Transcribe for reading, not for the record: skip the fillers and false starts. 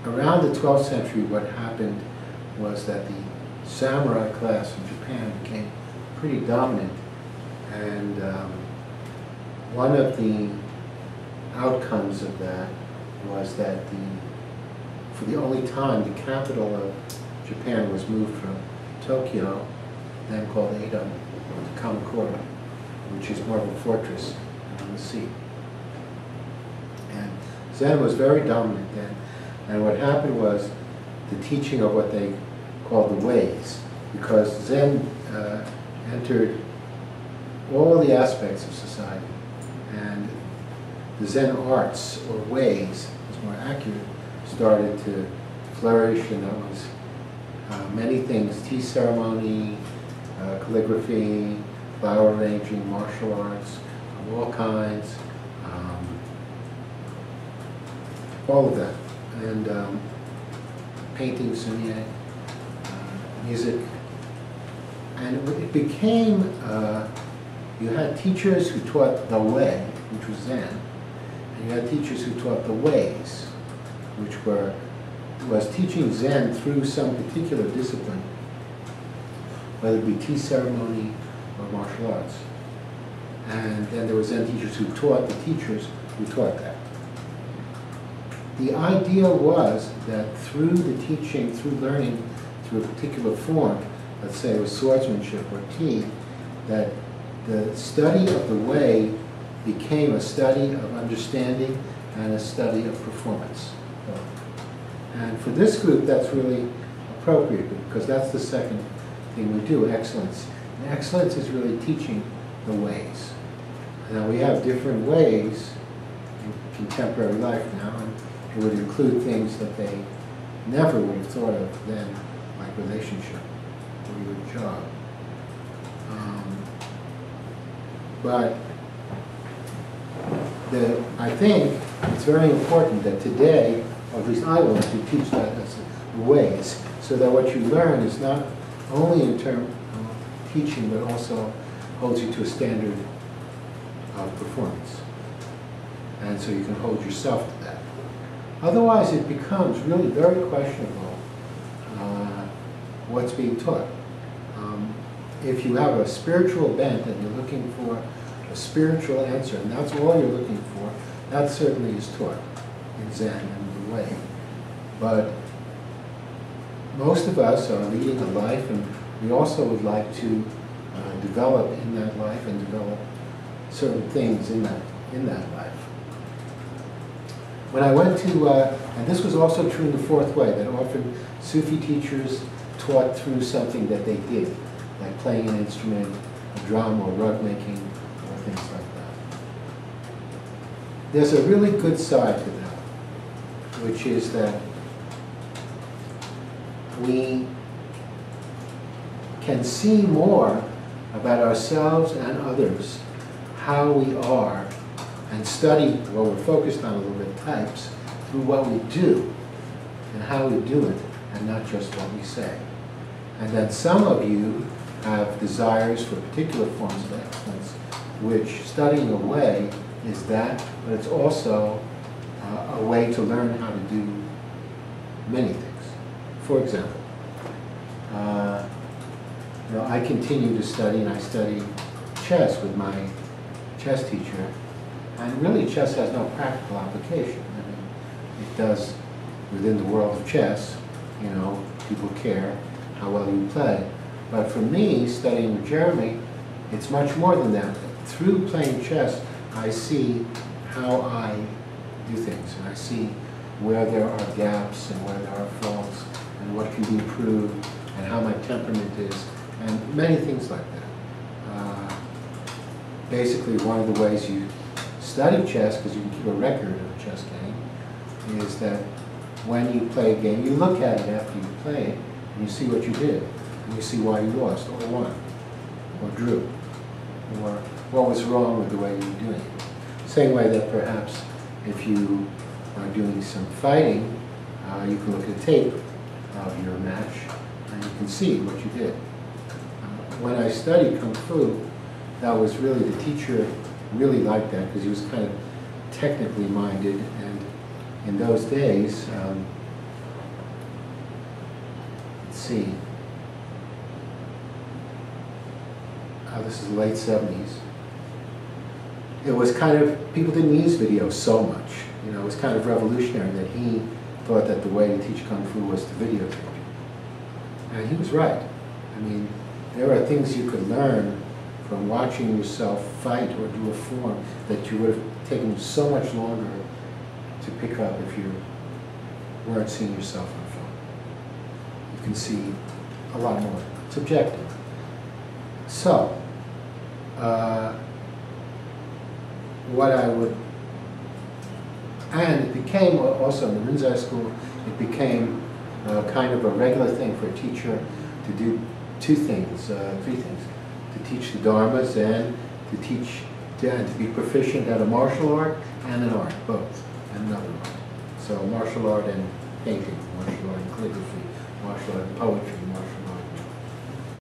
around the 12th century, what happened was that the samurai class in Japan became pretty dominant, and one of the outcomes of that was that for the only time, the capital of Japan was moved from Tokyo, then called Edo, to Kamakura, which is more of a fortress on the sea. And Zen was very dominant then. And what happened was the teaching of what they called the ways, because Zen entered all the aspects of society. And the Zen arts, or ways, is more accurate, started to flourish, and that was many things: tea ceremony, calligraphy, flower arranging, martial arts of all kinds, all of that, and painting, sunye, music, and it became, you had teachers who taught the way, which was Zen, and you had teachers who taught the ways, which was teaching Zen through some particular discipline, whether it be tea ceremony or martial arts. And then there were Zen teachers who taught the teachers who taught that. The idea was that through the teaching, through learning through a particular form, let's say it was swordsmanship or tea, that the study of the way became a study of understanding and a study of performance. And for this group, that's really appropriate, because that's the second thing we do, excellence. And excellence is really teaching the ways. Now, we have different ways in contemporary life now, and it would include things that they never would have thought of then, like relationship or your job. But I think it's very important that today, or at least I want to teach that as ways, so that what you learn is not only in terms of teaching, but also holds you to a standard of performance. And so you can hold yourself to that. Otherwise, it becomes really very questionable what's being taught. If you have a spiritual bent and you're looking for a spiritual answer, and that's all you're looking for, that certainly is taught in Zen and the way. But most of us are leading a life, and we also would like to develop in that life and develop certain things in that life. When I went to, and this was also true in the fourth way, that often Sufi teachers taught through something that they did, like playing an instrument, a drum, or rug making, or things like that. There's a really good side to that, which is that we can see more about ourselves and others, how we are, and study what we're focused on a little bit, types, through what we do and how we do it, and not just what we say. And that some of you have desires for particular forms of excellence, which studying away is that, but it's also a way to learn how to do many things. For example, I continue to study, and I study chess with my chess teacher, and really chess has no practical application. I mean, it does within the world of chess, people care how well you play. But for me, studying with Jeremy, it's much more than that. Through playing chess, I see how I do things, and I see where there are gaps and where there are faults, and what can be improved, and how my temperament is, and many things like that. Basically, one of the ways you study chess, because you can keep a record of a chess game, is that when you play a game, you look at it after you play it, and you see what you did, and you see why you lost, or won, or drew, or what was wrong with the way you were doing it. Same way that perhaps if you are doing some fighting, you can look at a tape of your match, and you can see what you did. When I studied Kung Fu, that was really, the teacher really liked that, because he was kind of technically minded, and in those days, see. This is the late 70s. It was kind of, people didn't use video so much. You know, it was kind of revolutionary that he thought that the way to teach Kung Fu was to videotape. And he was right. I mean, there are things you could learn from watching yourself fight or do a form that you would have taken so much longer to pick up if you weren't seeing yourself on film. You can see a lot more. It's objective. So, what I would, and it became also in the Rinzai school, it became kind of a regular thing for a teacher to do three things, to teach the dharmas and to teach, to be proficient at a martial art and an art, both, and another art. So martial art and painting, martial art and calligraphy, martial art and poetry,